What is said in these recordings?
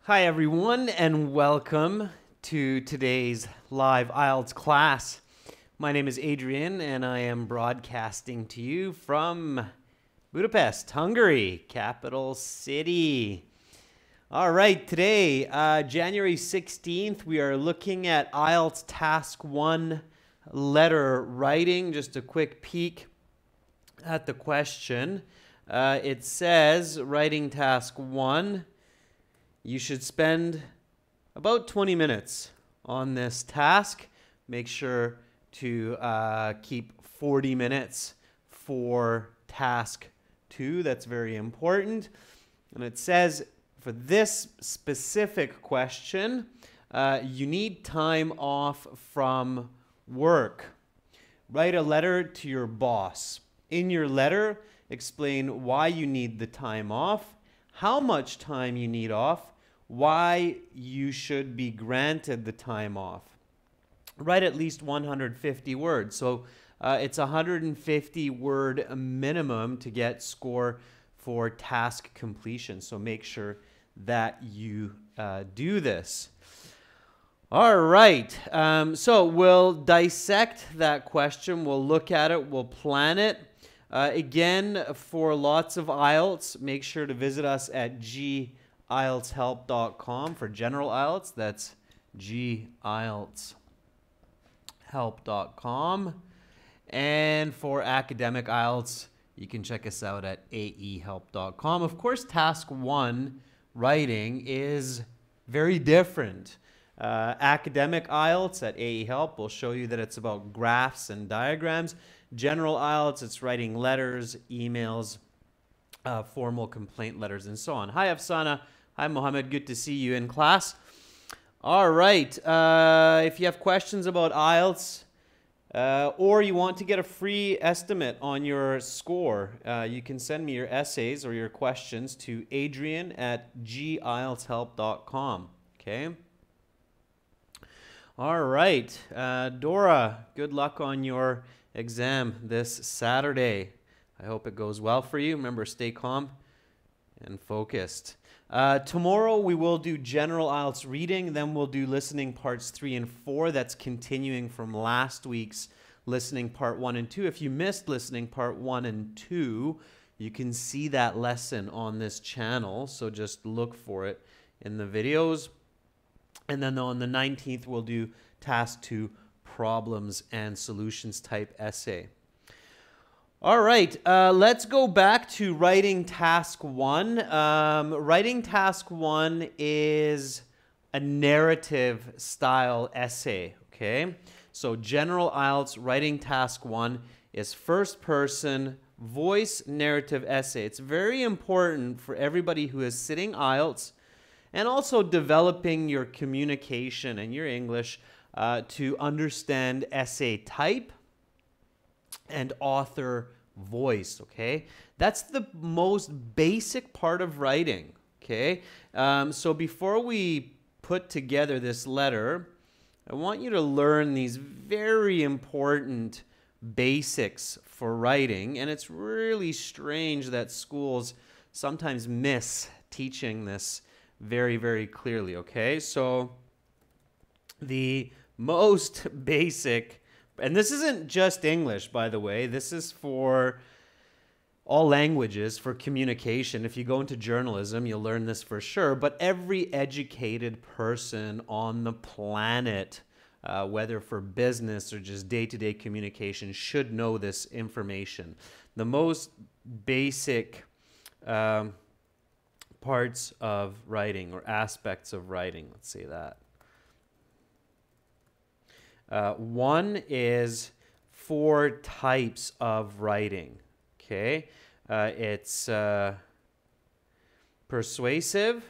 Hi everyone and welcome to today's live IELTS class. My name is Adrian and I am broadcasting to you from Budapest, Hungary, capital city. All right, today, January 16th, we are looking at IELTS Task 1 letter writing. Just a quick peek at the question. It says, writing Task 1, you should spend about 20 minutes on this task. Make sure to keep 40 minutes for task 2. That's very important. And it says for this specific question, you need time off from work. Write a letter to your boss. In your letter, explain why you need the time off, how much time you need off, why you should be granted the time off. Write at least 150 words. So it's 150 word minimum to get score for task completion. So make sure that you do this. All right. So we'll dissect that question. We'll look at it. We'll plan it. Again, for lots of IELTS, make sure to visit us at IELTShelp.com for general IELTS. That's IELTShelp.com. And for academic IELTS, you can check us out at AEhelp.com. Of course, task 1 writing is very different. Academic IELTS at AEhelp will show you that it's about graphs and diagrams. General IELTS, it's writing letters, emails, formal complaint letters, and so on. Hi, Afsana. Hi, Mohammed. Good to see you in class. All right. If you have questions about IELTS or you want to get a free estimate on your score, you can send me your essays or your questions to adrian@gieltshelp.com. Okay? All right. Dora, good luck on your exam this Saturday. I hope it goes well for you. Remember, stay calm and focused. Tomorrow we will do general IELTS reading, then we'll do listening parts 3 and 4. That's continuing from last week's listening part 1 and 2. If you missed listening part 1 and 2, you can see that lesson on this channel, so just look for it in the videos. And then on the 19th, we'll do task 2, problems and solutions type essay. All right, let's go back to writing task 1. Writing task 1 is a narrative style essay, okay? So general IELTS writing task 1 is first person voice narrative essay. It's very important for everybody who is sitting IELTS and also developing your communication and your English to understand essay type and author voice, okay? That's the most basic part of writing, okay? So before we put together this letter, I want you to learn these very important basics for writing, and it's really strange that schools sometimes miss teaching this very, very clearly, okay? So the most basic, and this isn't just English, by the way. This is for all languages, for communication. If you go into journalism, you'll learn this for sure. But every educated person on the planet, whether for business or just day-to-day communication, should know this information. The most basic parts of writing or aspects of writing, let's say that. One is 4 types of writing, okay? It's persuasive.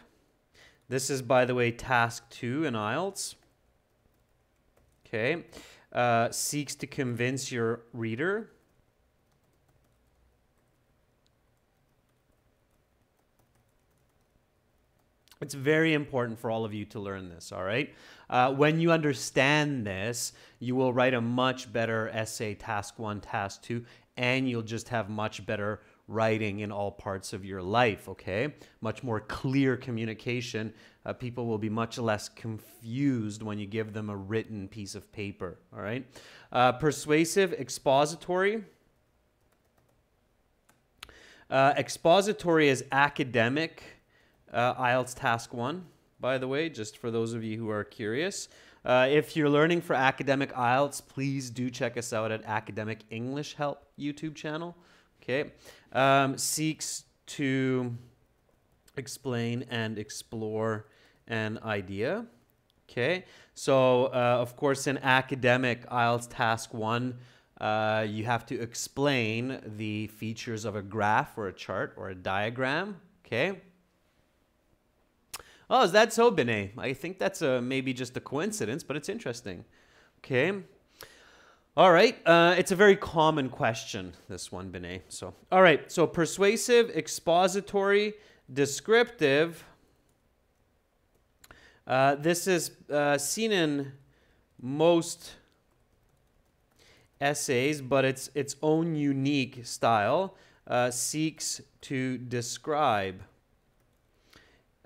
This is, by the way, task 2 in IELTS, okay? Seeks to convince your reader. It's very important for all of you to learn this, all right? When you understand this, you will write a much better essay, task 1, task 2, and you'll just have much better writing in all parts of your life, okay? Much more clear communication. People will be much less confused when you give them a written piece of paper, all right? Persuasive, expository. Expository is academic. IELTS Task 1, by the way, just for those of you who are curious. If you're learning for academic IELTS, please do check us out at Academic English Help YouTube channel. Okay. Seeks to explain and explore an idea. Okay. So, of course, in academic IELTS Task 1, you have to explain the features of a graph or a chart or a diagram. Okay. Oh, is that so, Binay? I think that's maybe just a coincidence, but it's interesting. Okay. All right. It's a very common question, this one, Binay. So, all right. So, persuasive, expository, descriptive. This is seen in most essays, but it's its own unique style. Seeks to describe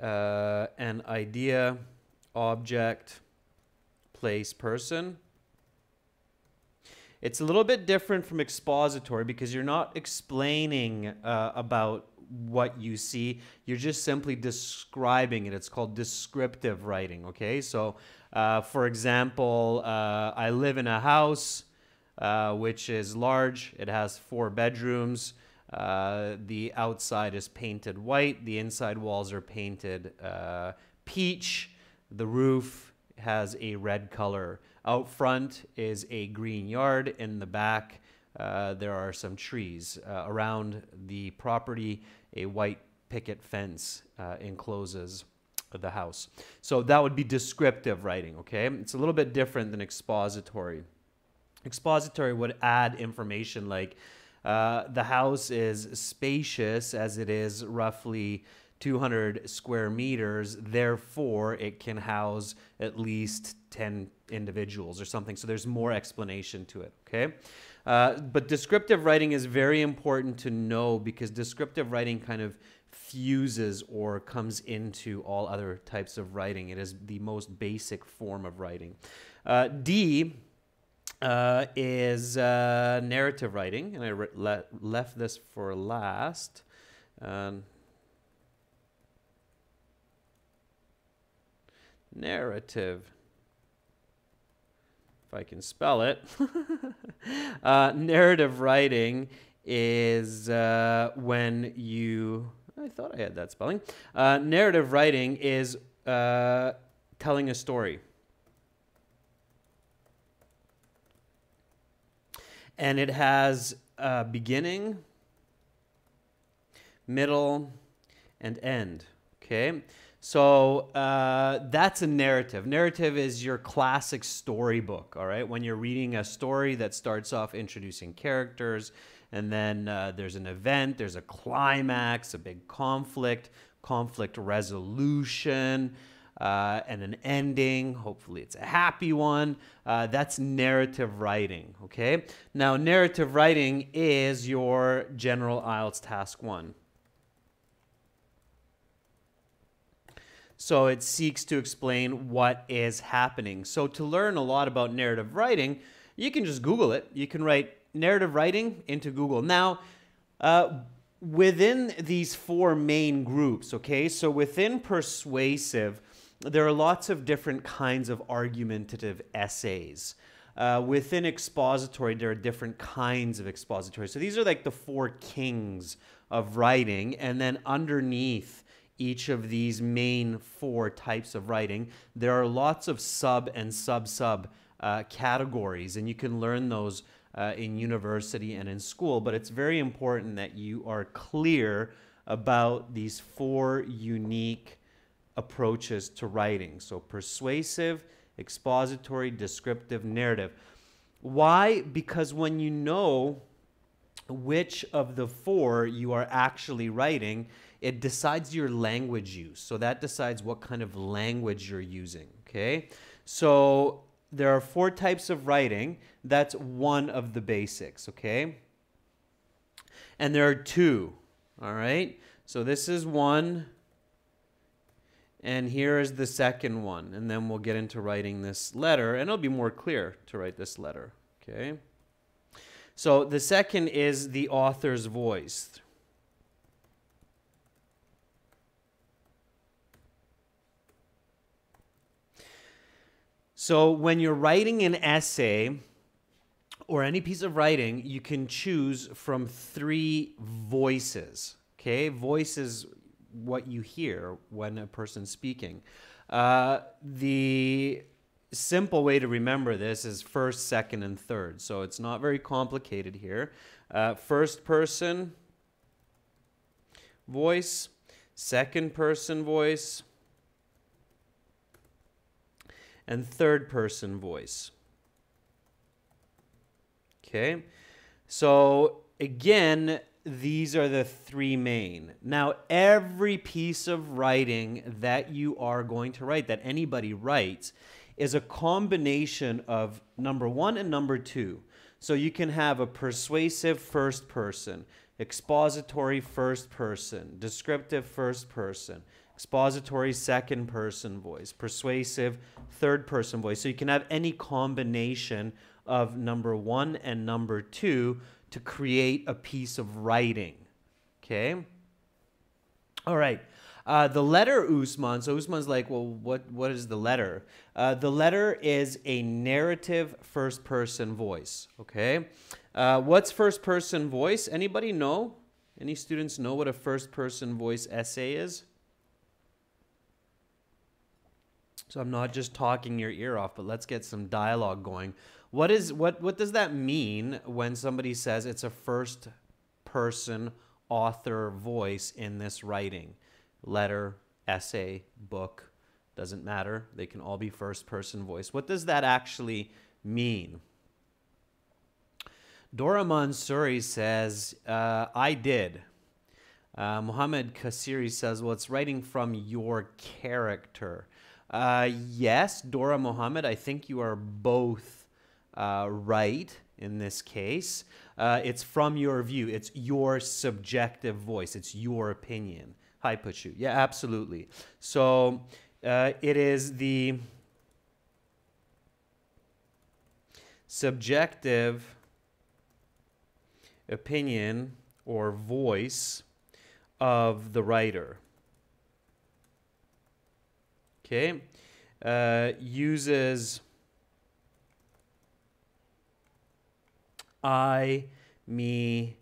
an idea, object, place, person. It's a little bit different from expository because you're not explaining about what you see. You're just simply describing it. It's called descriptive writing, okay? So, for example, I live in a house which is large. It has 4 bedrooms. The outside is painted white. The inside walls are painted peach. The roof has a red color. Out front is a green yard. In the back, there are some trees. Around the property, a white picket fence encloses the house. So that would be descriptive writing, okay? It's a little bit different than expository. Expository would add information like, the house is spacious as it is roughly 200 square meters. Therefore, it can house at least 10 individuals or something. So there's more explanation to it, okay? But descriptive writing is very important to know because descriptive writing kind of fuses or comes into all other types of writing. It is the most basic form of writing. D is narrative writing, and I left this for last. Narrative, if I can spell it. Narrative writing is when you, I thought I had that spelling. Narrative writing is telling a story. And it has a beginning, middle, and end, okay? So that's a narrative. Narrative is your classic storybook, all right? When you're reading a story that starts off introducing characters, and then there's an event, there's a climax, a big conflict resolution, and an ending. Hopefully it's a happy one. That's narrative writing, okay? Now, narrative writing is your general IELTS Task 1. So it seeks to explain what is happening. So to learn a lot about narrative writing, you can just Google it. You can write narrative writing into Google. Now, within these 4 main groups, okay, so within persuasive, there are lots of different kinds of argumentative essays. Within expository, there are different kinds of expository. So these are like the 4 kings of writing, and then underneath each of these main 4 types of writing, there are lots of sub and sub-sub categories, and you can learn those in university and in school, but it's very important that you are clear about these 4 unique approaches to writing. So persuasive, expository, descriptive, narrative. Why? Because when you know which of the 4 you are actually writing, it decides your language use. So that decides what kind of language you're using, okay? So there are 4 types of writing. That's one of the basics, okay? And there are two, all right? So this is one, and here is the second one. And then we'll get into writing this letter, and it'll be more clear to write this letter, okay? So the second is the author's voice. So when you're writing an essay or any piece of writing, you can choose from three voices, okay? Voice is what you hear when a person's speaking. The simple way to remember this is first, second, and third. So it's not very complicated here. First person voice, second person voice, and third person voice. Okay, so again, these are the three main. Now, every piece of writing that you are going to write, that anybody writes, is a combination of number one and number two. So you can have a persuasive first person, expository first person, descriptive first person, expository second person voice, persuasive third person voice. So you can have any combination of number one and number two to create a piece of writing. Okay? All right. The letter Usman. So Usman's like, well, what is the letter? The letter is a narrative first person voice. Okay? What's first person voice? Anybody know? Any students know what a first person voice essay is? So I'm not just talking your ear off, but let's get some dialogue going. What does that mean when somebody says it's a first person author voice in this writing? Letter, essay, book, doesn't matter. They can all be first person voice. What does that actually mean? Dora Mansuri says, I did. Muhammad Kasiri says, well, it's writing from your character. Yes, Dora Muhammad, I think you are both right in this case. It's from your view. It's your subjective voice. It's your opinion. Hi, Puchu. Yeah, absolutely. So it is the subjective opinion or voice of the writer. Okay, uses I, me,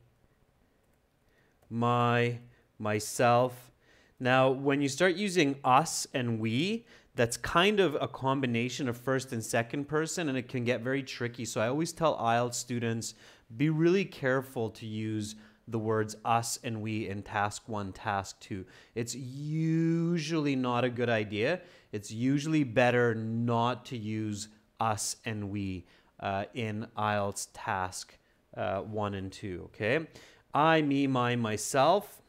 my, myself. Now, when you start using us and we, that's kind of a combination of first and second person, and it can get very tricky. So I always tell IELTS students, be really careful to use the words us and we in task 1, task 2. It's usually not a good idea. It's usually better not to use us and we in IELTS task 1 and 2, okay? I, me, my, myself,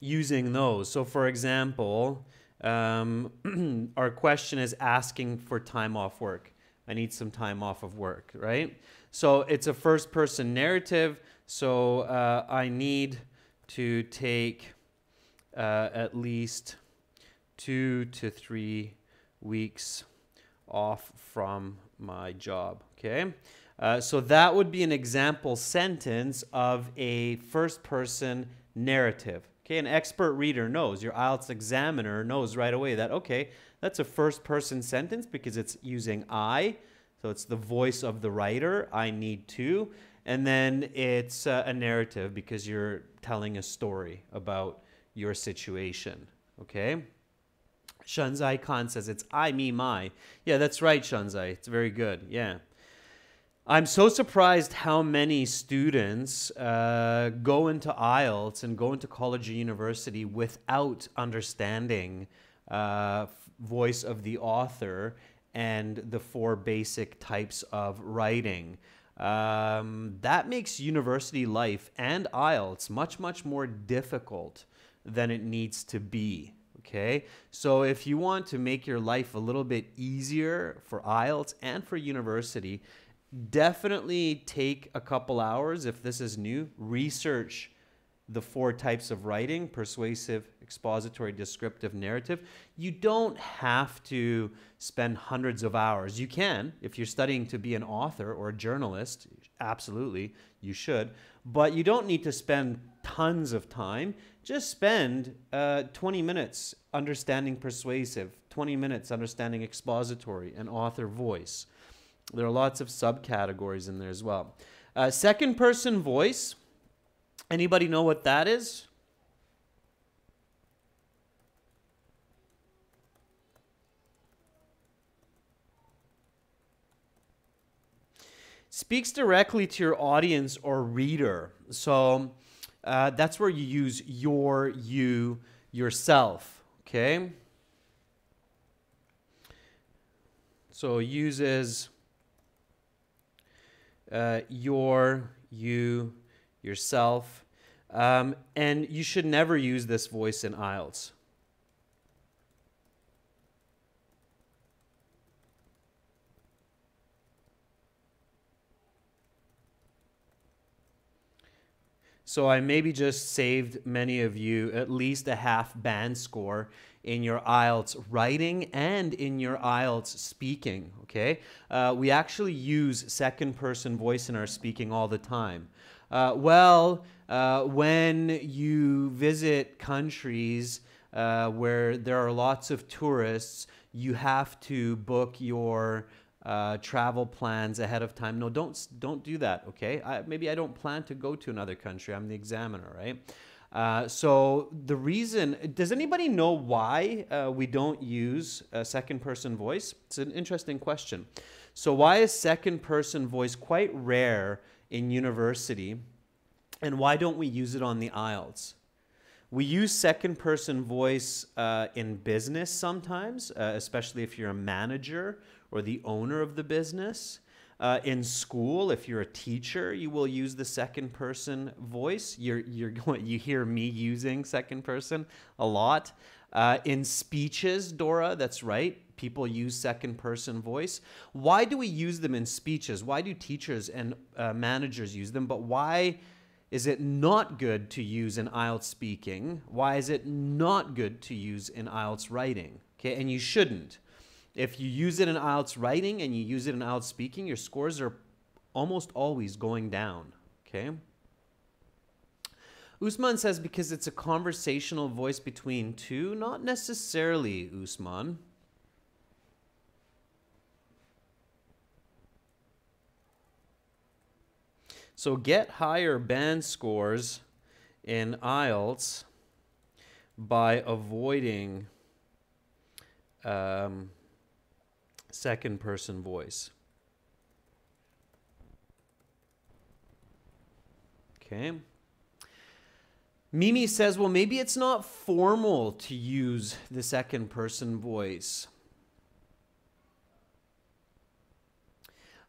using those. So for example, our question is asking for time off work. I need some time off of work, right? So it's a first person narrative. So I need to take at least 2 to 3 weeks off from my job, okay? So that would be an example sentence of a first person narrative. Okay, an expert reader knows, your IELTS examiner knows right away that, okay, that's a first person sentence because it's using I, so it's the voice of the writer, I need to, and then it's a narrative because you're telling a story about your situation, okay? Shanzai Khan says it's I, me, my. Yeah, that's right, Shanzai. It's very good, yeah. I'm so surprised how many students go into IELTS and go into college or university without understanding voice of the author and the 4 basic types of writing. That makes university life and IELTS much, much more difficult than it needs to be. Okay, so if you want to make your life a little bit easier for IELTS and for university, definitely take a couple hours if this is new. Research the 4 types of writing: persuasive, expository, descriptive, narrative. You don't have to spend hundreds of hours. You can, if you're studying to be an author or a journalist, absolutely, you should. But you don't need to spend tons of time. Just spend 20 minutes understanding persuasive, 20 minutes understanding expository and author voice. There are lots of subcategories in there as well. Second person voice. Anybody know what that is? Speaks directly to your audience or reader. So that's where you use your, you, yourself. Okay? So uses your, you, yourself. And you should never use this voice in IELTS. So I maybe just saved many of you at least a half band score in your IELTS writing and in your IELTS speaking, okay? We actually use second person voice in our speaking all the time. When you visit countries where there are lots of tourists, you have to book your travel plans ahead of time. No, don't do that, okay? Maybe I don't plan to go to another country. I'm the examiner, right? So the reason, does anybody know why we don't use a second person voice? It's an interesting question. So why is second person voice quite rare in university, and why don't we use it on the IELTS? We use second person voice in business sometimes, especially if you're a manager or the owner of the business. In school, if you're a teacher, you will use the second person voice. You hear me using second person a lot. In speeches, Dora, that's right. People use second person voice. Why do we use them in speeches? Why do teachers and managers use them? But why is it not good to use in IELTS speaking? Why is it not good to use in IELTS writing? Okay, and you shouldn't. If you use it in IELTS writing and you use it in IELTS speaking, your scores are almost always going down, okay? Usman says because it's a conversational voice between two. Not necessarily, Usman. So get higher band scores in IELTS by avoiding second person voice. Okay. Mimi says, well, maybe it's not formal to use the second person voice.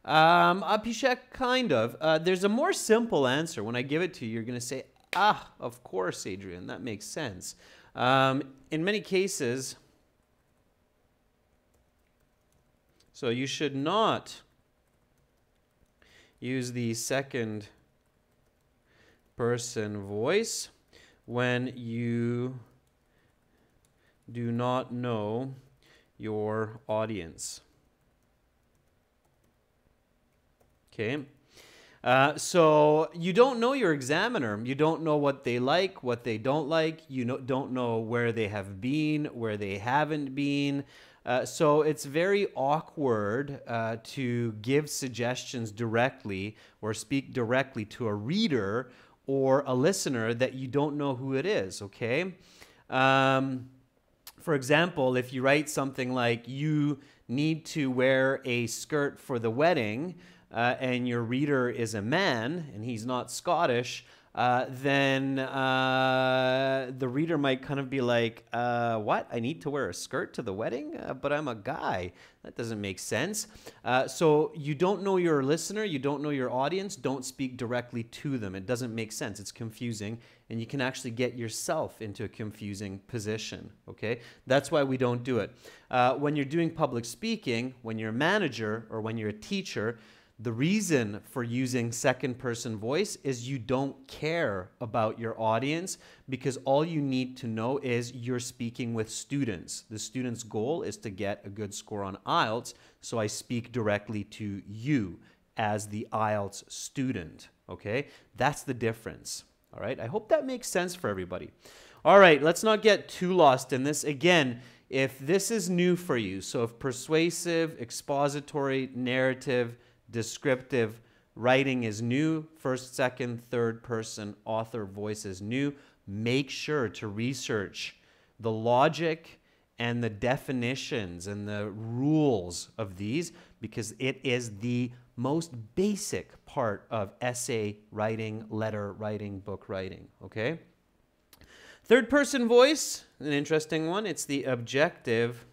Abhishek, kind of. There's a more simple answer. When I give it to you, you're going to say, ah, of course, Adrian, that makes sense. In many cases, so you should not use the second person voice when you do not know your audience. Okay. So you don't know your examiner. You don't know what they like, what they don't like. You don't know where they have been, where they haven't been. So it's very awkward to give suggestions directly or speak directly to a reader or a listener that you don't know who it is, okay? For example, if you write something like, you need to wear a skirt for the wedding, and your reader is a man and he's not Scottish, then the reader might kind of be like, what? I need to wear a skirt to the wedding? But I'm a guy. That doesn't make sense. So you don't know your listener, you don't know your audience, don't speak directly to them. It doesn't make sense. It's confusing, and you can actually get yourself into a confusing position, okay? That's why we don't do it. When you're doing public speaking, when you're a manager or when you're a teacher, The reason for using second person voice is you don't care about your audience because all you need to know is you're speaking with students. The student's goal is to get a good score on IELTS, so I speak directly to you as the IELTS student, okay? That's the difference, all right? I hope that makes sense for everybody. All right, let's not get too lost in this. Again, if this is new for you, so if persuasive, expository, narrative, descriptive writing is new, first, second, third person author voice is new, make sure to research the logic and the definitions and the rules of these because it is the most basic part of essay writing, letter writing, book writing, okay? Third person voice, an interesting one. It's the objective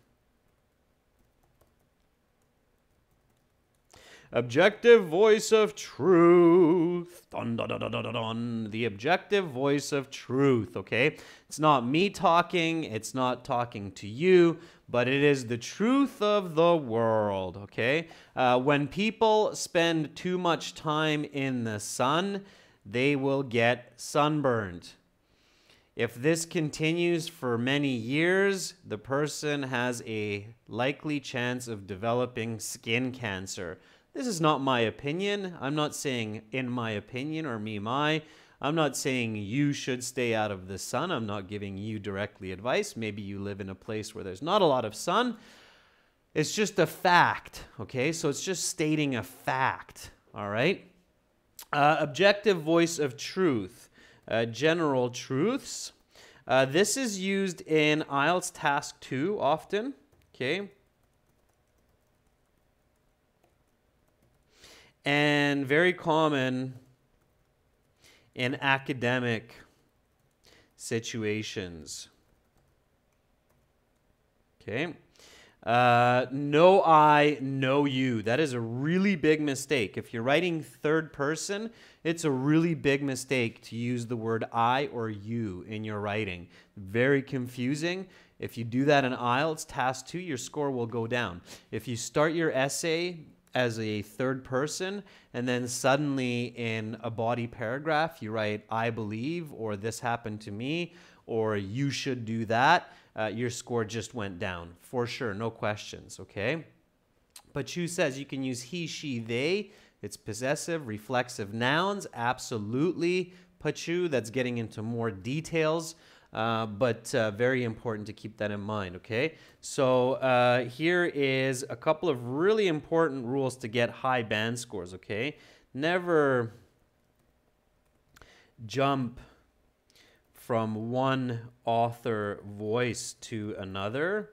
voice of truth. Dun, dun, dun, dun, dun, dun. The objective voice of truth, okay? It's not me talking, it's not talking to you, but it is the truth of the world, okay? When people spend too much time in the sun, they will get sunburned. If this continues for many years, the person has a likely chance of developing skin cancer. This is not my opinion. I'm not saying in my opinion or me, my. I'm not saying you should stay out of the sun. I'm not giving you directly advice. Maybe you live in a place where there's not a lot of sun. It's just a fact, okay? So it's just stating a fact, all right? Objective voice of truth. General truths. This is used in IELTS Task 2 often, okay? And very common in academic situations, okay? No I, no you. That is a really big mistake. If you're writing third person, it's a really big mistake to use the word I or you in your writing. Very confusing. If you do that in IELTS Task 2, your score will go down. If you start your essay as a third person and then suddenly in a body paragraph you write I believe or this happened to me or you should do that, your score just went down for sure, no questions, okay? Pachu says you can use he, she, they. It's possessive, reflexive nouns, absolutely. Pachu, that's getting into more details, but very important to keep that in mind, okay? So here is a couple of really important rules to get high band scores, okay? Never jump from one author voice to another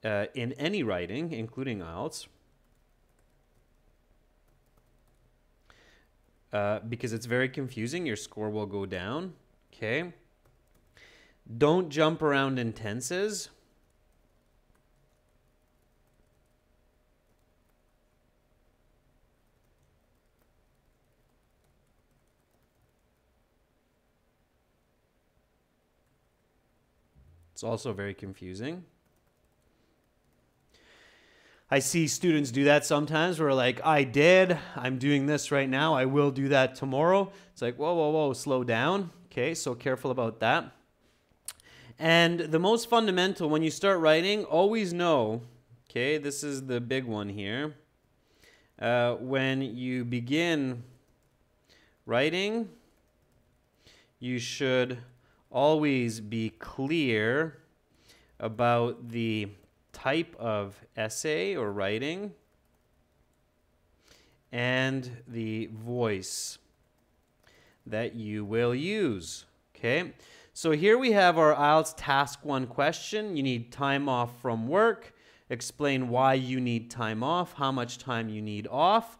in any writing, including IELTS, because it's very confusing. Your score will go down, okay? Don't jump around in tenses. It's also very confusing. I see students do that sometimes where like, I'm doing this right now, I will do that tomorrow. It's like, whoa, whoa, whoa, slow down. Okay, so careful about that. And the most fundamental, when you start writing, always know, okay, this is the big one here. When you begin writing, you should always be clear about the type of essay or writing and the voice that you will use, okay? So here we have our IELTS Task 1 question. You need time off from work. Explain why you need time off, how much time you need off.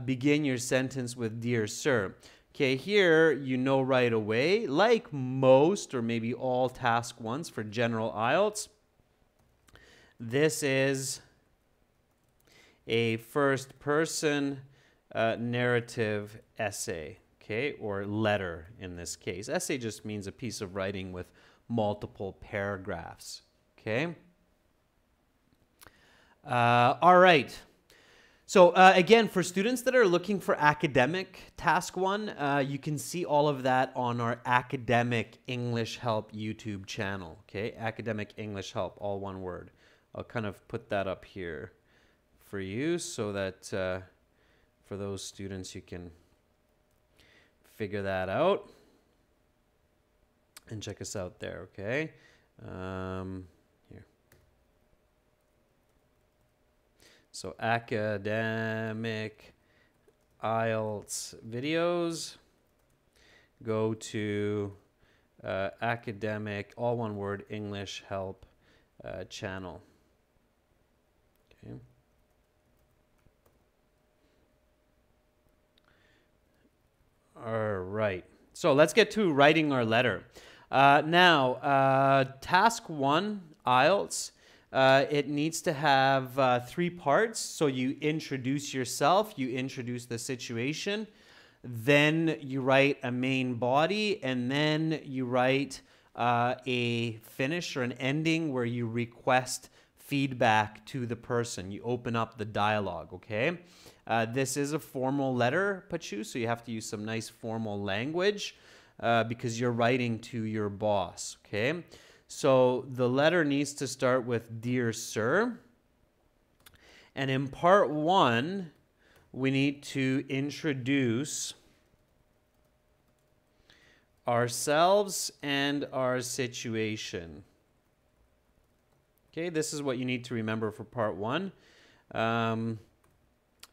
Begin your sentence with Dear Sir. Okay, here you know right away, like most or maybe all Task 1s for general IELTS, this is a first person narrative essay, okay, or letter in this case. Essay just means a piece of writing with multiple paragraphs, okay? All right. So again, for students that are looking for academic task 1, you can see all of that on our Academic English Help YouTube channel. Okay, Academic English Help, all one word. I'll kind of put that up here for you so that for those students you can figure that out and check us out there. Okay, here. So academic IELTS videos, go to academic, all one word, English Help channel. Okay. All right. So let's get to writing our letter. Now, task 1, IELTS. It needs to have 3 parts. So you introduce yourself, you introduce the situation, then you write a main body, and then you write a finish or an ending where you request feedback to the person. You open up the dialogue, okay? This is a formal letter, Pachu, so you have to use some nice formal language because you're writing to your boss, okay? So the letter needs to start with Dear Sir. And in part 1, we need to introduce ourselves and our situation. Okay, this is what you need to remember for part 1. And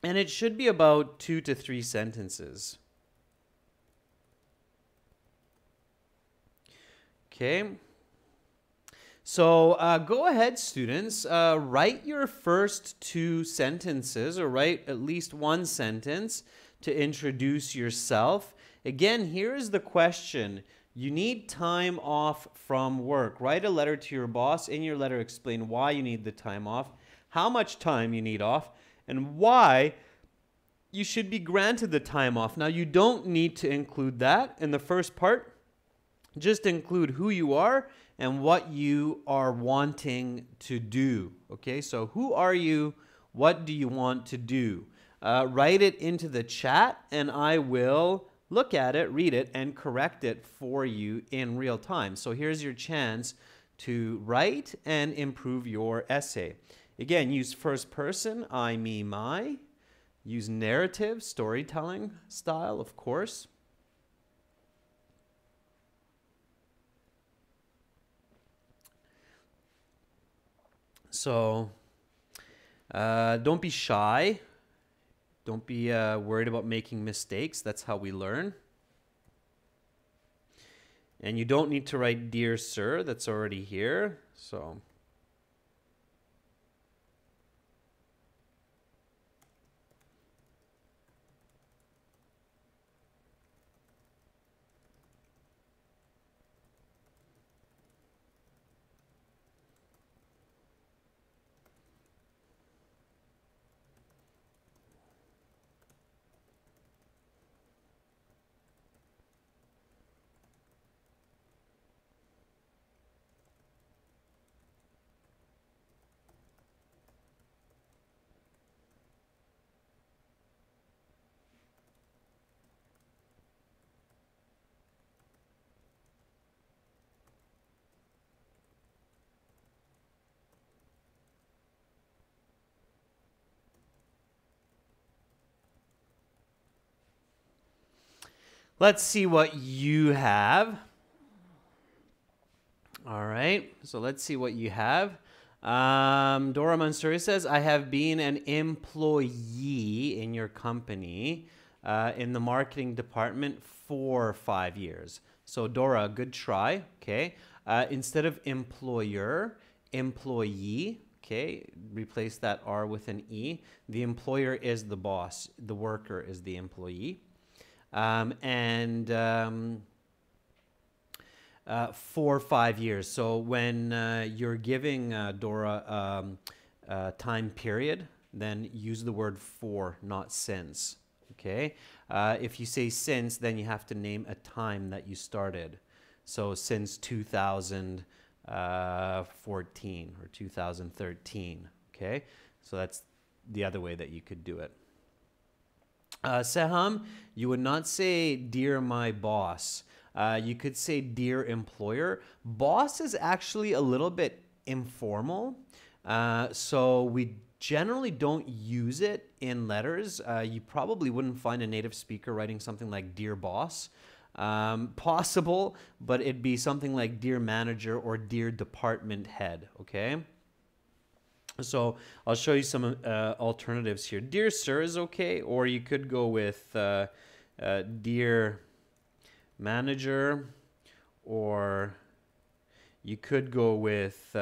it should be about 2 to 3 sentences. Okay. So go ahead, students, write your first 2 sentences, or write at least 1 sentence to introduce yourself. Again, here is the question. You need time off from work. Write a letter to your boss. In your letter, explain why you need the time off, how much time you need off, and why you should be granted the time off. Now, you don't need to include that in the first part. Just include who you are and what you are wanting to do. Okay, so who are you? What do you want to do? Write it into the chat and I will look at it, read it, and correct it for you in real time. So here's your chance to write and improve your essay. Again, use first person, I, me, my. Use narrative, storytelling style, of course. So don't be shy. Don't be worried about making mistakes. That's how we learn. And you don't need to write Dear Sir. That's already here. So let's see what you have. All right, so let's see what you have. Dora Mansuri says, I have been an employee in your company in the marketing department for 5 years. So Dora, good try, okay? Instead of employer, employee, okay? Replace that R with an E. The employer is the boss. The worker is the employee. For 5 years. So when you're giving Dora time period, then use the word for, not since. Okay. If you say since, then you have to name a time that you started. So since 2014 or 2013. Okay. So that's the other way that you could do it. Seham, you would not say dear my boss. You could say dear employer. Boss is actually a little bit informal. So we generally don't use it in letters. You probably wouldn't find a native speaker writing something like dear boss. Possible, but it'd be something like dear manager or dear department head, okay? So I'll show you some alternatives here. Dear sir is okay, or you could go with dear manager, or you could go with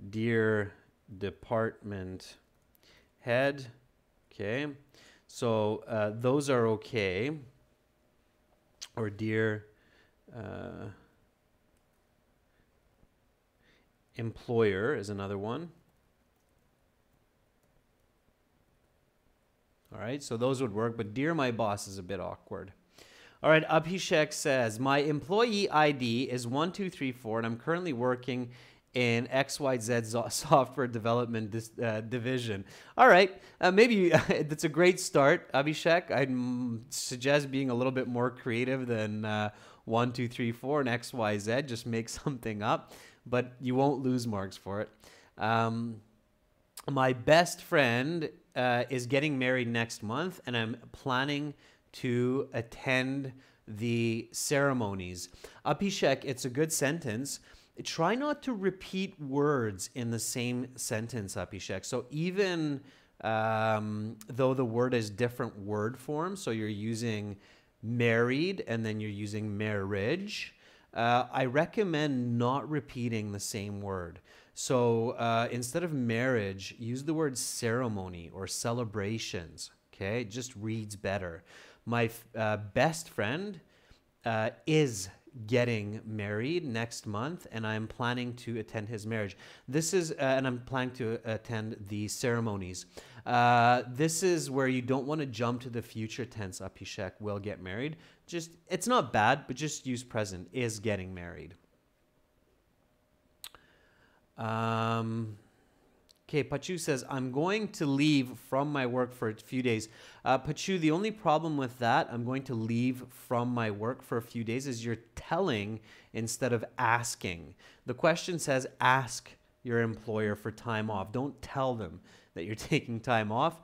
dear department head. Okay, so those are okay. Or dear employer is another one. All right, so those would work, but dear my boss is a bit awkward. All right, Abhishek says, my employee ID is 1234, and I'm currently working in XYZ software development division. All right, maybe that's a great start, Abhishek. I'd suggest being a little bit more creative than 1234 and XYZ. Just make something up, but you won't lose marks for it. My best friend is getting married next month, and I'm planning to attend the ceremonies. Abhishek, it's a good sentence. Try not to repeat words in the same sentence, Abhishek. So even though the word is different word forms, so you're using married and then you're using marriage, I recommend not repeating the same word. So instead of marriage, use the word ceremony or celebrations. Okay, it just reads better. My best friend is getting married next month, and I'm planning to attend his marriage. This is, and I'm planning to attend the ceremonies. This is where you don't want to jump to the future tense. Abhishek will get married. Just, it's not bad, but just use present. Is getting married. Okay, Pachu says, I'm going to leave from my work for a few days. Pachu, the only problem with that, I'm going to leave from my work for a few days, is you're telling instead of asking. The question says, ask your employer for time off. Don't tell them that you're taking time off.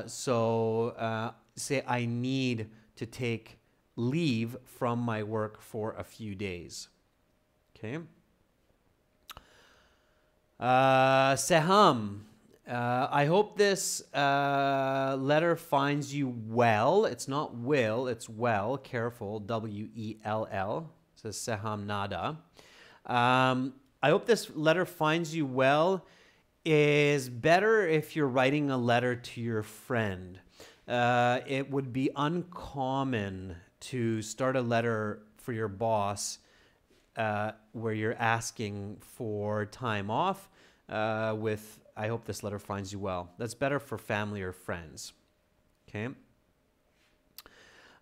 Say, I need to take leave from my work for a few days. Okay. Seham, I hope this letter finds you well. It's not will, it's well. Careful, W-E-L-L. It says Seham Nada. I hope this letter finds you well is better if you're writing a letter to your friend. It would be uncommon to start a letter for your boss where you're asking for time off with, I hope this letter finds you well. That's better for family or friends. Okay.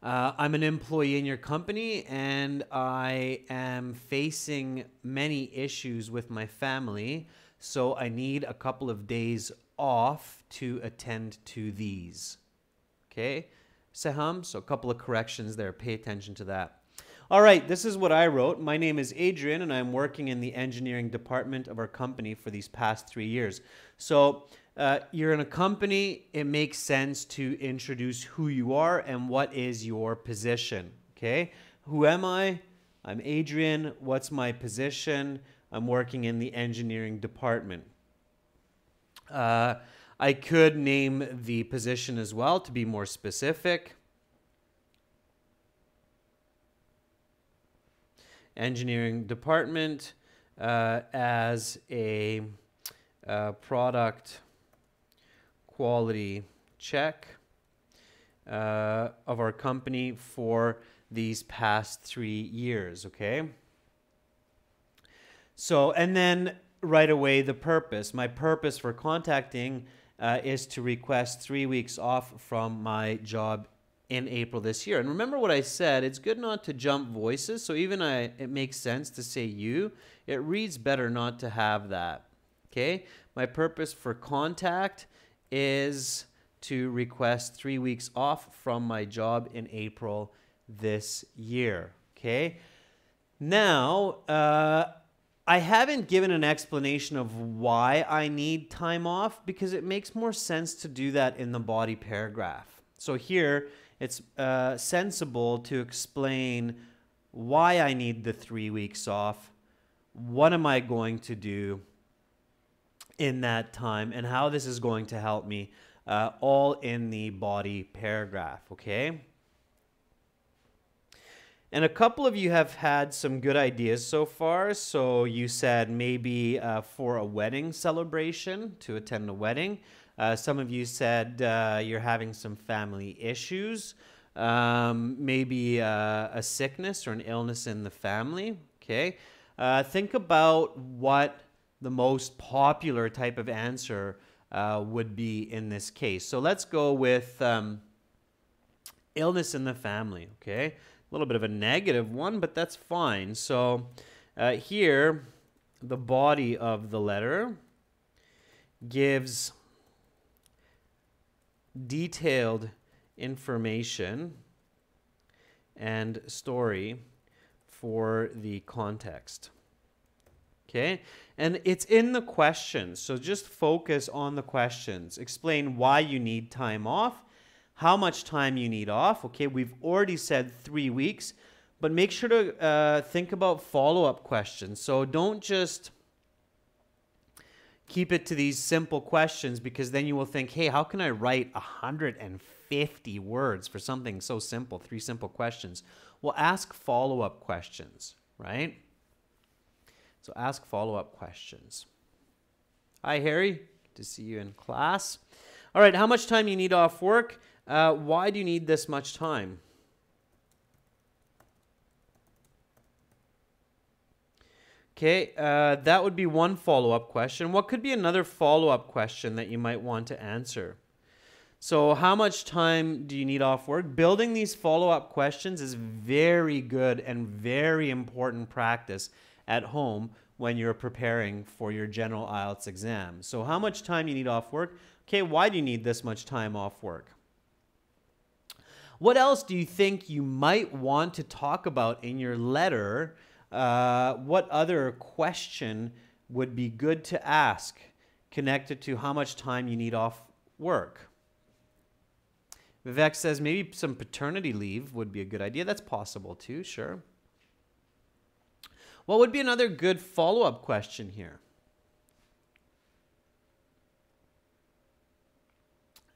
I'm an employee in your company, and I am facing many issues with my family, so I need a couple of days off to attend to these. Okay, Seham, so a couple of corrections there. Pay attention to that. All right, this is what I wrote. My name is Adrian, and I'm working in the engineering department of our company for these past 3 years. So you're in a company. It makes sense to introduce who you are and what is your position. Okay, who am I? I'm Adrian. What's my position? I'm working in the engineering department. I could name the position as well to be more specific. Engineering department as a product quality check of our company for these past 3 years, okay? So, and then right away the purpose. My purpose for contacting is to request 3 weeks off from my job in April this year. And remember what I said, it's good not to jump voices. So even it makes sense to say you. It reads better not to have that. Okay? My purpose for contact is to request 3 weeks off from my job in April this year. Okay. Now, I haven't given an explanation of why I need time off because it makes more sense to do that in the body paragraph. So here, it's sensible to explain why I need the 3 weeks off, what am I going to do in that time, and how this is going to help me, all in the body paragraph, okay? And a couple of you have had some good ideas so far. So you said maybe for a wedding celebration, to attend a wedding. Some of you said you're having some family issues, maybe a sickness or an illness in the family, okay? Think about what the most popular type of answer would be in this case. So let's go with illness in the family, okay? A little bit of a negative one, but that's fine. So here, the body of the letter gives detailed information and story for the context. Okay, and it's in the questions, so just focus on the questions. Explain why you need time off, how much time you need off. Okay, we've already said 3 weeks, but make sure to think about follow-up questions. So don't just keep it to these simple questions, because then you will think, hey, how can I write 150 words for something so simple, 3 simple questions? Well, ask follow-up questions, right? So ask follow-up questions. Hi, Harry. Good to see you in class. All right, how much time you need off work? Why do you need this much time? Okay, that would be one follow-up question. What could be another follow-up question that you might want to answer? So how much time do you need off work? Building these follow-up questions is very good and very important practice at home when you're preparing for your general IELTS exam. So how much time you need off work? Okay, why do you need this much time off work? What else do you think you might want to talk about in your letter? What other question would be good to ask connected to how much time you need off work? Vivek says maybe some paternity leave would be a good idea. That's possible too, sure. What would be another good follow-up question here?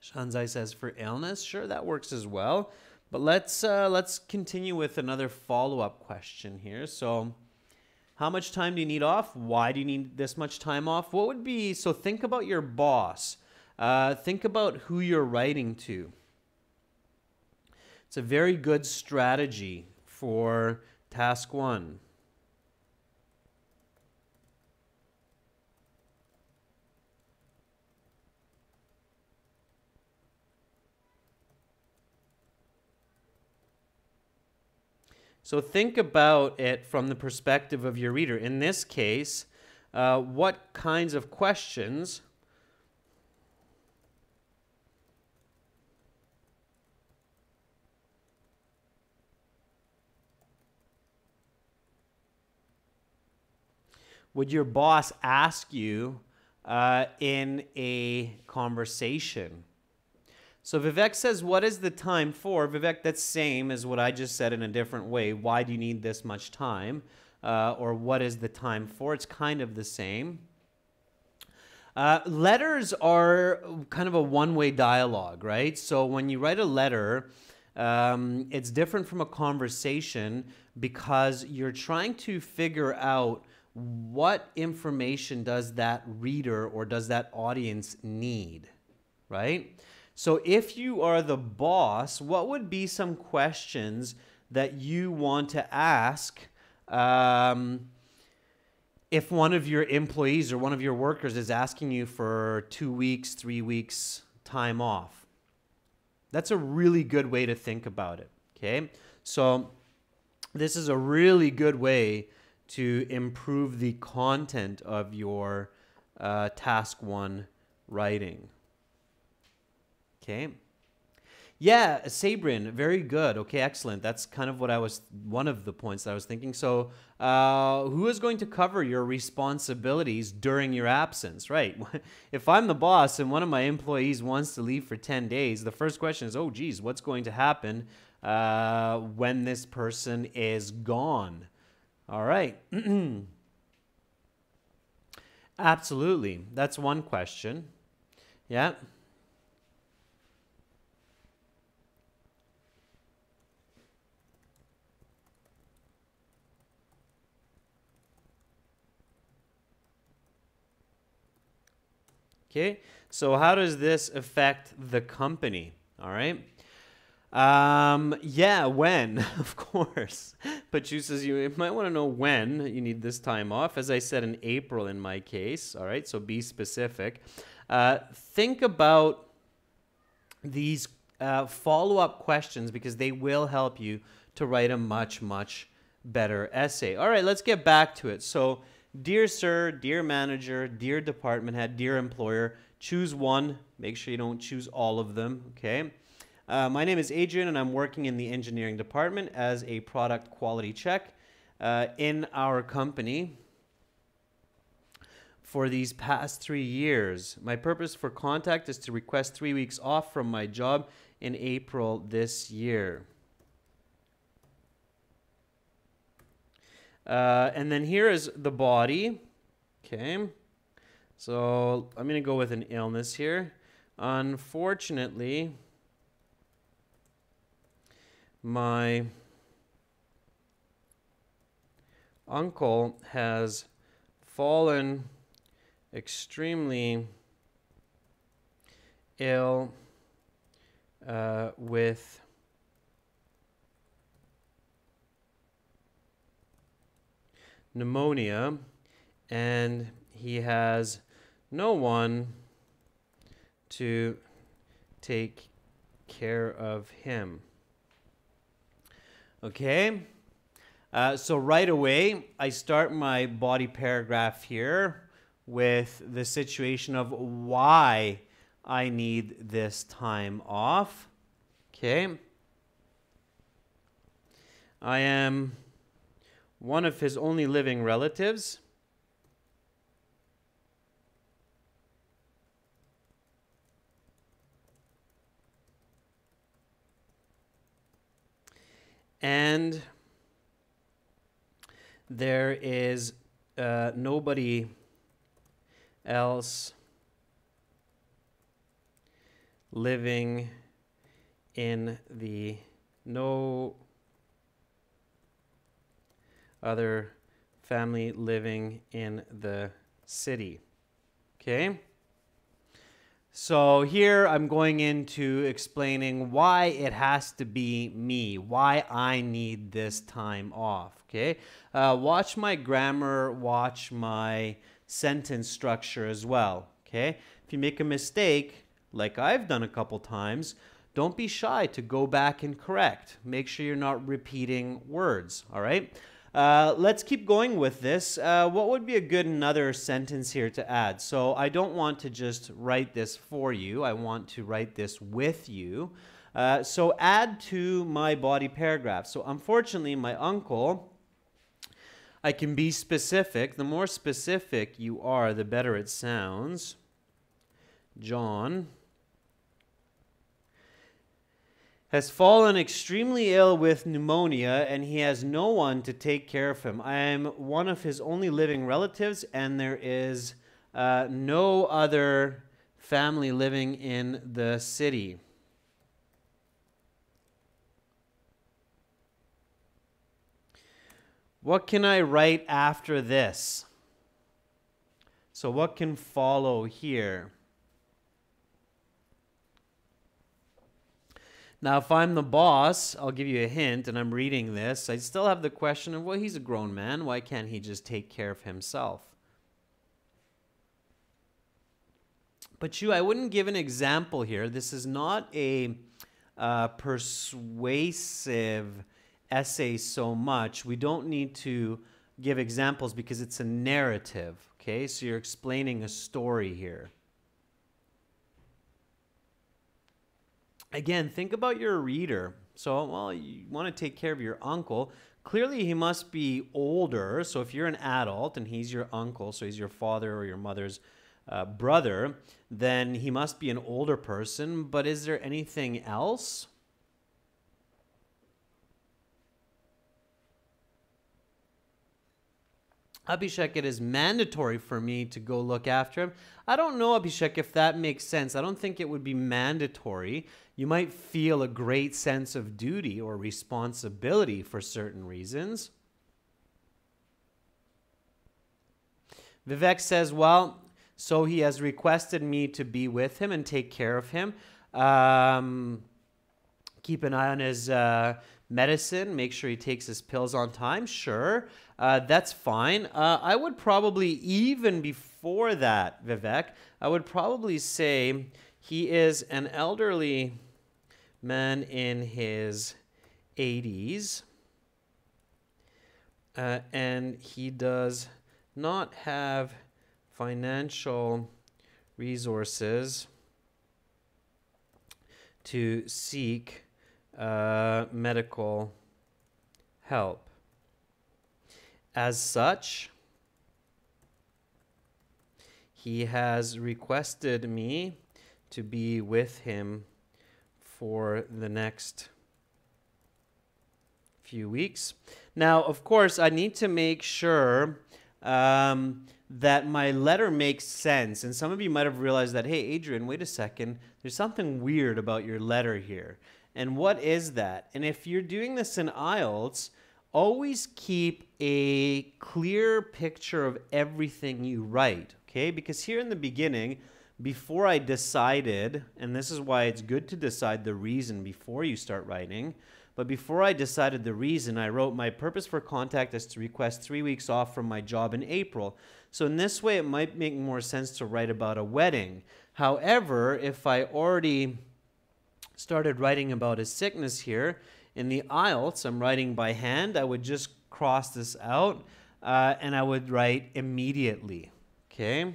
Shanzai says for illness. Sure, that works as well. But let's continue with another follow-up question here. So how much time do you need off? Why do you need this much time off? What would be, so think about your boss. Think about who you're writing to. It's a very good strategy for task 1. So think about it from the perspective of your reader. In this case, what kinds of questions would your boss ask you in a conversation? So Vivek says, what is the time for? Vivek, that's same as what I just said in a different way. Why do you need this much time? Or what is the time for? It's kind of the same. Letters are kind of a one-way dialogue, right? So when you write a letter, it's different from a conversation because you're trying to figure out what information does that reader or does that audience need, right? So if you are the boss, what would be some questions that you want to ask if one of your employees or one of your workers is asking you for 2 weeks, 3 weeks time off? That's a really good way to think about it, okay? So this is a really good way to improve the content of your task 1 writing. Okay. Yeah, Sabrin, very good. Okay, excellent. That's kind of what one of the points that I was thinking. So, who is going to cover your responsibilities during your absence, right? If I'm the boss and one of my employees wants to leave for 10 days, the first question is, oh, geez, what's going to happen when this person is gone? All right. Absolutely. That's one question. Yeah. Okay, so how does this affect the company? All right. Yeah, when, of course. But you says you might want to know when you need this time off. As I said, in April in my case. All right, so be specific. Think about these follow-up questions because they will help you to write a much, much better essay. All right, let's get back to it. So, dear sir, dear manager, dear department head, dear employer, choose one. Make sure you don't choose all of them, okay? My name is Adrian, and I'm working in the engineering department as a product quality check in our company for these past 3 years. My purpose for contact is to request 3 weeks off from my job in April this year. And then here is the body. Okay. So I'm going to go with an illness here. Unfortunately, my uncle has fallen extremely ill with pneumonia, and he has no one to take care of him. Okay, so right away, I start my body paragraph here with the situation of why I need this time off. Okay, I am one of his only living relatives. And there is nobody else living in the no other family living in the city. Okay? So here I'm going into explaining why it has to be me, why I need this time off. Okay? Watch my grammar, watch my sentence structure as well. Okay? If you make a mistake, like I've done a couple times, don't be shy to go back and correct. Make sure you're not repeating words. All right? Let's keep going with this. What would be a good another sentence here to add? So I don't want to just write this for you. I want to write this with you. So add to my body paragraph. So unfortunately, my uncle, I can be specific. The more specific you are, the better it sounds. John has fallen extremely ill with pneumonia, and he has no one to take care of him. I am one of his only living relatives, and there is no other family living in the city. What can I write after this? So what can follow here? Now, if I'm the boss, I'll give you a hint, and I'm reading this, I still have the question of, well, he's a grown man. Why can't he just take care of himself? But I wouldn't give an example here. This is not a persuasive essay so much. We don't need to give examples because it's a narrative, okay? So you're explaining a story here. Again, think about your reader. So, well, you want to take care of your uncle. Clearly, he must be older. So, if you're an adult and he's your uncle, so he's your father or your mother's brother, then he must be an older person. But is there anything else? Abhishek, it is mandatory for me to go look after him. I don't know, Abhishek, if that makes sense. I don't think it would be mandatory. You might feel a great sense of duty or responsibility for certain reasons. Vivek says, well, so he has requested me to be with him and take care of him. Keep an eye on his medicine, make sure he takes his pills on time. Sure, that's fine. I would probably, even before that, Vivek, I would probably say he is an elderly man in his 80s, and he does not have financial resources to seek medical help. As such, he has requested me to be with him for the next few weeks. Now, of course, I need to make sure that my letter makes sense. And some of you might have realized that, hey, Adrian, wait a second. There's something weird about your letter here. And what is that? And if you're doing this in IELTS, always keep a clear picture of everything you write, okay? Because here in the beginning, before I decided, and this is why it's good to decide the reason before you start writing, but before I decided the reason, I wrote, my purpose for contact is to request 3 weeks off from my job in April. So in this way, it might make more sense to write about a wedding. However, if I already started writing about a sickness here, in the IELTS, I'm writing by hand, I would just cross this out, and I would write immediately, okay?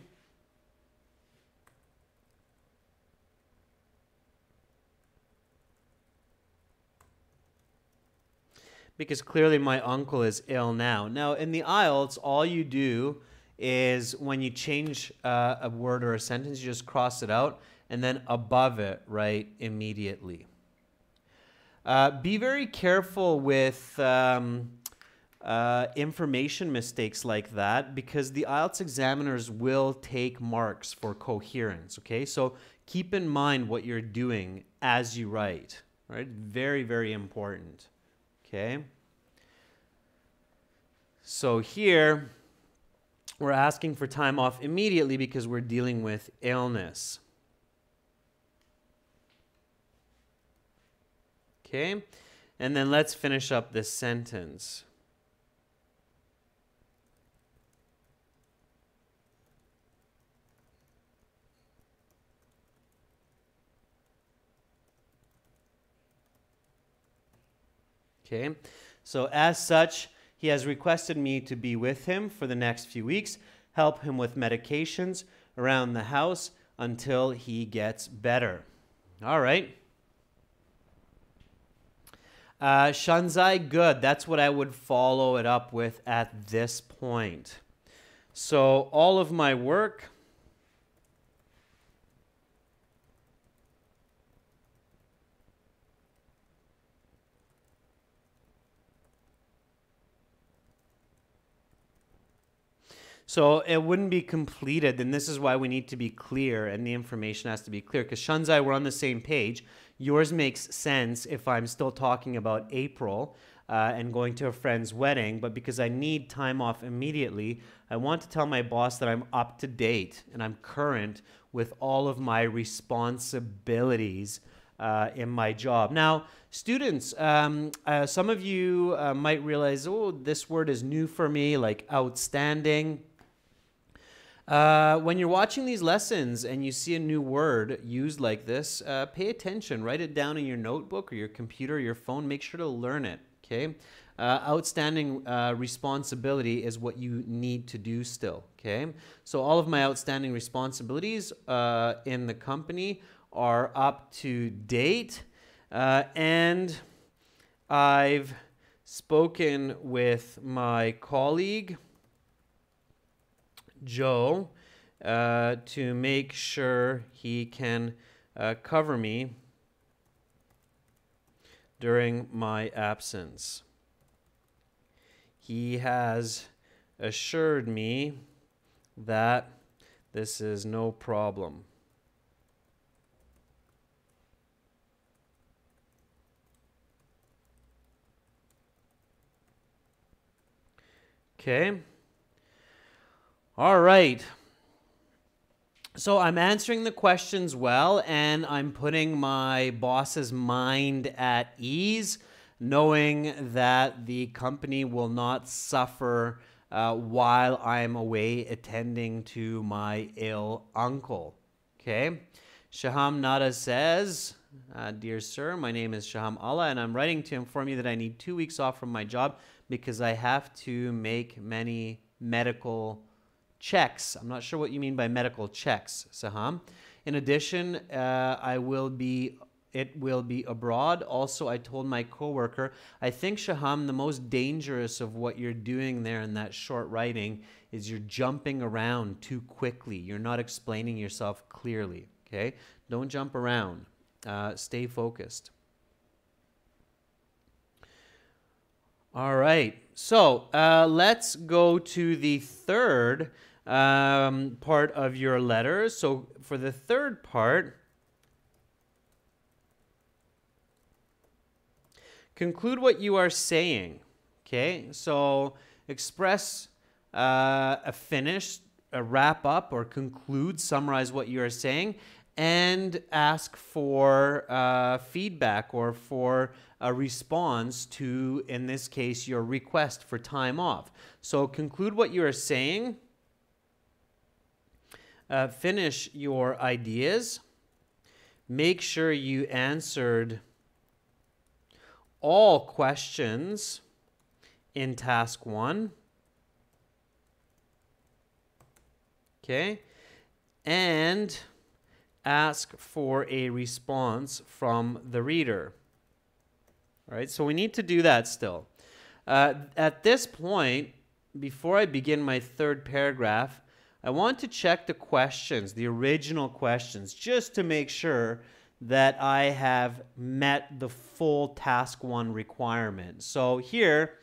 Because clearly my uncle is ill now. Now, in the IELTS, all you do is when you change a word or a sentence, you just cross it out, and then above it, write immediately. Be very careful with information mistakes like that, because the IELTS examiners will take marks for coherence, okay? So keep in mind what you're doing as you write, right? Very, very important, okay? So here, we're asking for time off immediately because we're dealing with illness. Okay, and then let's finish up this sentence. Okay, so as such, he has requested me to be with him for the next few weeks, help him with medications around the house until he gets better. All right. Shanzai, good. That's what I would follow it up with at this point. So all of my work so it wouldn't be completed, and this is why we need to be clear, and the information has to be clear, because Shanzai, we're on the same page. Yours makes sense if I'm still talking about April and going to a friend's wedding, but because I need time off immediately, I want to tell my boss that I'm up to date and I'm current with all of my responsibilities in my job. Now, students, some of you might realize, oh, this word is new for me, like outstanding. When you're watching these lessons and you see a new word used like this, pay attention. Write it down in your notebook or your computer or your phone. Make sure to learn it, okay? Outstanding responsibility is what you need to do still, okay? So all of my outstanding responsibilities in the company are up to date. And I've spoken with my colleague, Joe, to make sure he can cover me during my absence. He has assured me that this is no problem. Okay. All right. So I'm answering the questions well, and I'm putting my boss's mind at ease, knowing that the company will not suffer while I'm away attending to my ill uncle. Okay. Shaham Nada says, Dear sir, my name is Shaham Allah, and I'm writing to inform you that I need 2 weeks off from my job because I have to make many medical checks. I'm not sure what you mean by medical checks, Saham. In addition, it will be abroad. Also, I told my coworker, I think, Shaham, the most dangerous of what you're doing there in that short writing is you're jumping around too quickly. You're not explaining yourself clearly, okay? Don't jump around. Stay focused. All right, so let's go to the third part of your letter. So for the third part, conclude what you are saying. Okay, so express a finish, a wrap up, or conclude, summarize what you are saying, and ask for feedback or for a response to, in this case, your request for time off. So conclude what you are saying, finish your ideas, make sure you answered all questions in task 1. Okay, and ask for a response from the reader. All right, so we need to do that still. At this point, before I begin my third paragraph, I want to check the questions, the original questions, just to make sure that I have met the full task 1 requirement. So here,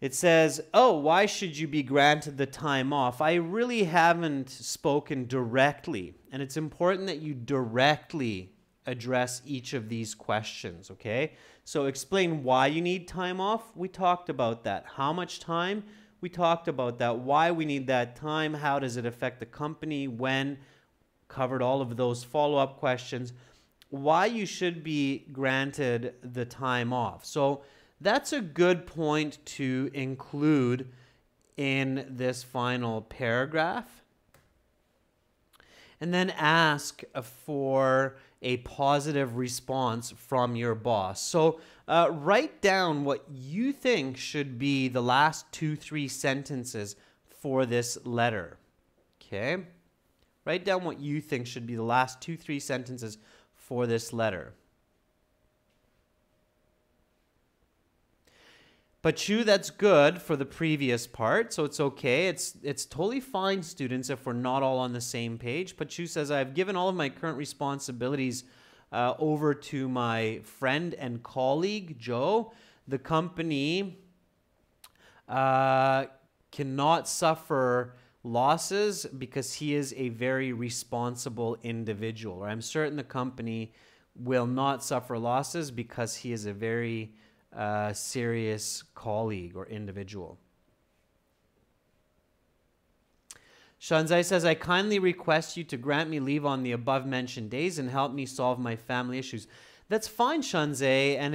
it says, oh, why should you be granted the time off? I really haven't spoken directly, and it's important that you directly address each of these questions, okay? So explain why you need time off. We talked about that. How much time? We talked about that. Why we need that time? How does it affect the company? When? Covered all of those follow-up questions. Why you should be granted the time off. So that's a good point to include in this final paragraph. And then ask for a positive response from your boss. So write down what you think should be the last 2-3 sentences for this letter. Okay? Write down what you think should be the last 2-3 sentences for this letter. Pachu, that's good for the previous part, so it's okay. It's totally fine, students, if we're not all on the same page. Pachu says, I've given all of my current responsibilities over to my friend and colleague, Joe. The company cannot suffer losses because he is a very responsible individual. Or I'm certain the company will not suffer losses because he is a very serious colleague or individual. Shanzai says, I kindly request you to grant me leave on the above mentioned days and help me solve my family issues. That's fine, Shanzai, and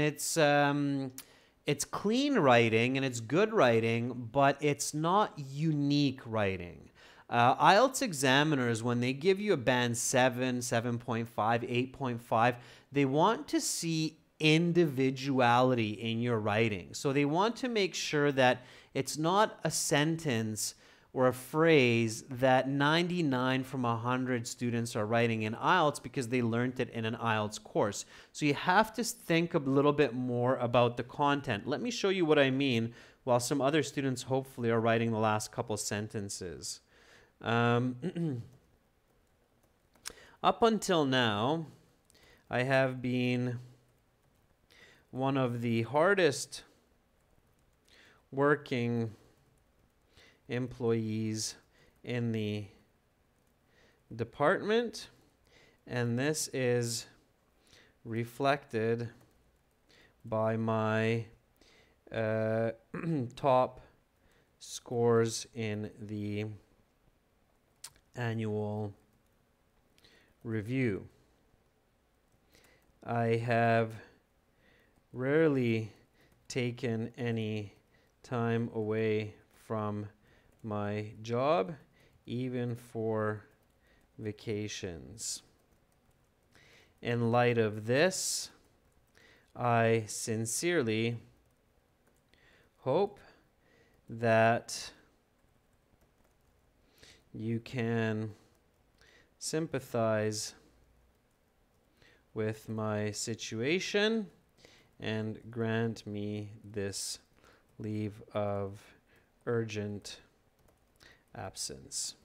it's clean writing and it's good writing, but it's not unique writing. IELTS examiners, when they give you a band 7, 7.5, 8.5, they want to see individuality in your writing. So they want to make sure that it's not a sentence or a phrase that 99 from 100 students are writing in IELTS because they learned it in an IELTS course. So you have to think a little bit more about the content. Let me show you what I mean while some other students hopefully are writing the last couple sentences. Up until now, I have been one of the hardest working employees in the department, and this is reflected by my top scores in the annual review. I have rarely taken any time away from my job, even for vacations. In light of this, I sincerely hope that you can sympathize with my situation and grant me this leave of urgent absence.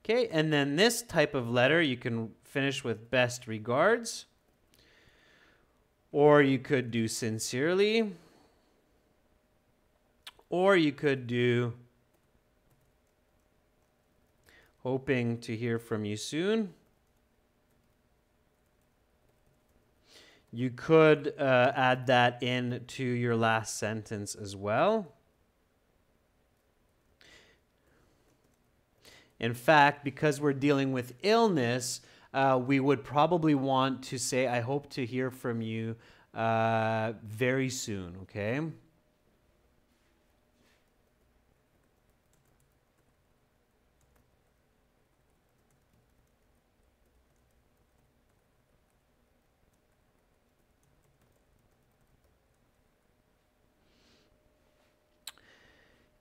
Okay, and then this type of letter you can finish with best regards, or you could do sincerely, or you could do hoping to hear from you soon. You could add that in to your last sentence as well. In fact, because we're dealing with illness, we would probably want to say, I hope to hear from you very soon, okay?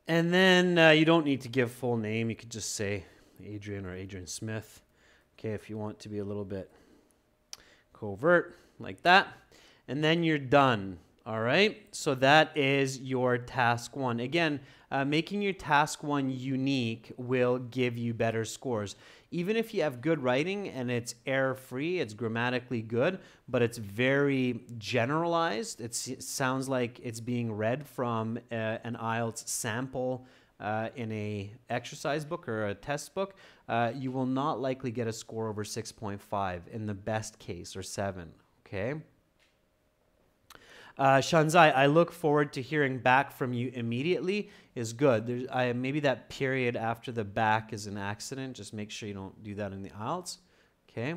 And then you don't need to give full name. You could just say Adrian or Adrian Smith. Okay, if you want to be a little bit covert like that. And then you're done. All right. So that is your task one. Again, making your task one unique will give you better scores. Even if you have good writing and it's error-free, it's grammatically good, but it's very generalized. It sounds like it's being read from an IELTS sample in a exercise book or a test book. You will not likely get a score over 6.5 in the best case, or 7. Okay. Shanzai, I look forward to hearing back from you immediately is good. There's, maybe that period after the back is an accident. Just make sure you don't do that in the IELTS. Okay.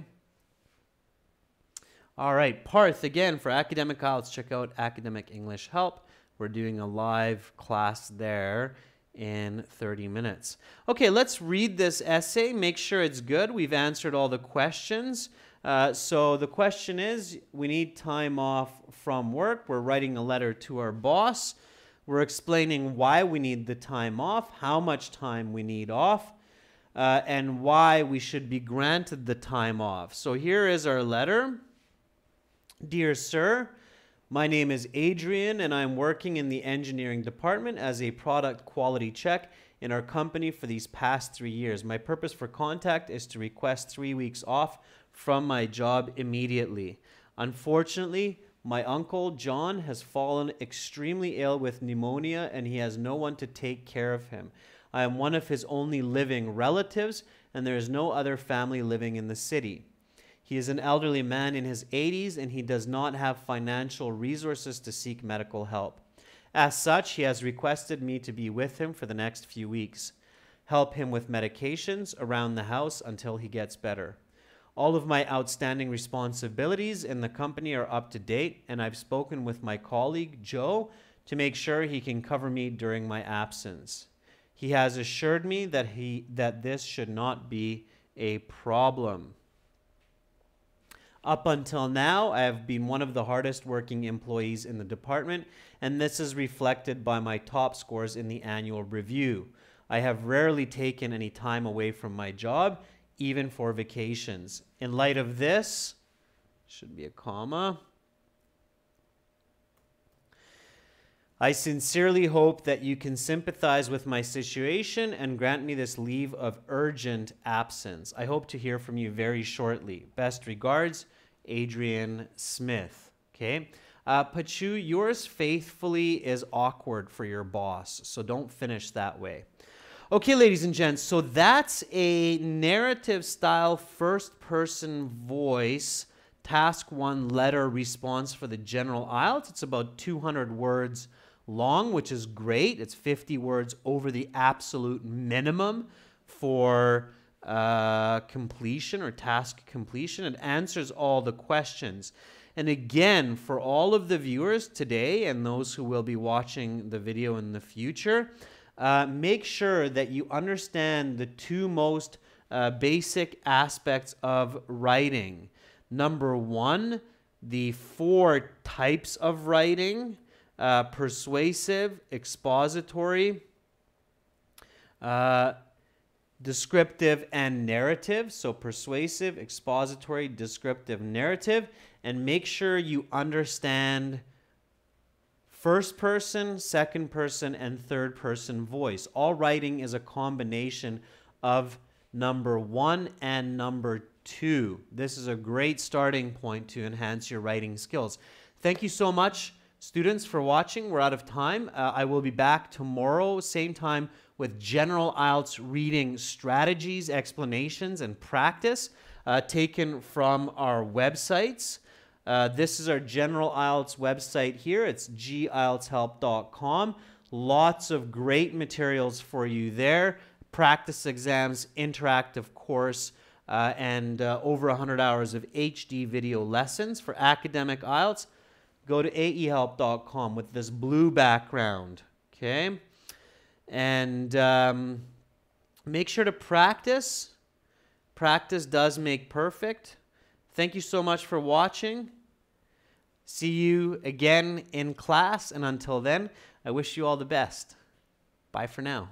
All right. Parth, again, for academic IELTS, check out Academic English Help. We're doing a live class there in 30 minutes. Okay, let's read this essay. Make sure it's good. We've answered all the questions. So the question is, we need time off from work. We're writing a letter to our boss. We're explaining why we need the time off, how much time we need off, and why we should be granted the time off. So here is our letter. Dear sir, my name is Adrian, and I'm working in the engineering department as a product quality check in our company for these past 3 years. My purpose for contact is to request 3 weeks off from my job immediately. Unfortunately, my uncle John has fallen extremely ill with pneumonia, and he has no one to take care of him. I am one of his only living relatives, and there is no other family living in the city. He is an elderly man in his 80s, and he does not have financial resources to seek medical help. As such, he has requested me to be with him for the next few weeks, help him with medications around the house until he gets better. All of my outstanding responsibilities in the company are up to date, and I've spoken with my colleague, Joe, to make sure he can cover me during my absence. He has assured me that this should not be a problem. Up until now, I have been one of the hardest working employees in the department, and this is reflected by my top scores in the annual review. I have rarely taken any time away from my job, even for vacations. In light of this, should be a comma. I sincerely hope that you can sympathize with my situation and grant me this leave of urgent absence. I hope to hear from you very shortly. Best regards, Adrian Smith. Okay. Pachu, yours faithfully is awkward for your boss, so don't finish that way. Okay, ladies and gents, so that's a narrative style first person voice task 1 letter response for the general IELTS. It's about 200 words long, which is great. It's 50 words over the absolute minimum for completion or task completion. It answers all the questions. And again, for all of the viewers today and those who will be watching the video in the future, make sure that you understand the 2 most basic aspects of writing. Number 1, the 4 types of writing: persuasive, expository, descriptive, and narrative. So persuasive, expository, descriptive, narrative. And make sure you understand first person, second person, and third person voice. All writing is a combination of number 1 and number 2. This is a great starting point to enhance your writing skills. Thank you so much, students, for watching. We're out of time. I will be back tomorrow, same time, with general IELTS reading strategies, explanations, and practice taken from our websites. This is our general IELTS website here. It's gieltshelp.com. Lots of great materials for you there. Practice exams, interactive course, and over 100 hours of HD video lessons for academic IELTS. Go to aehelp.com with this blue background, okay? And make sure to practice. Practice does make perfect. Thank you so much for watching. See you again in class, and until then, I wish you all the best. Bye for now.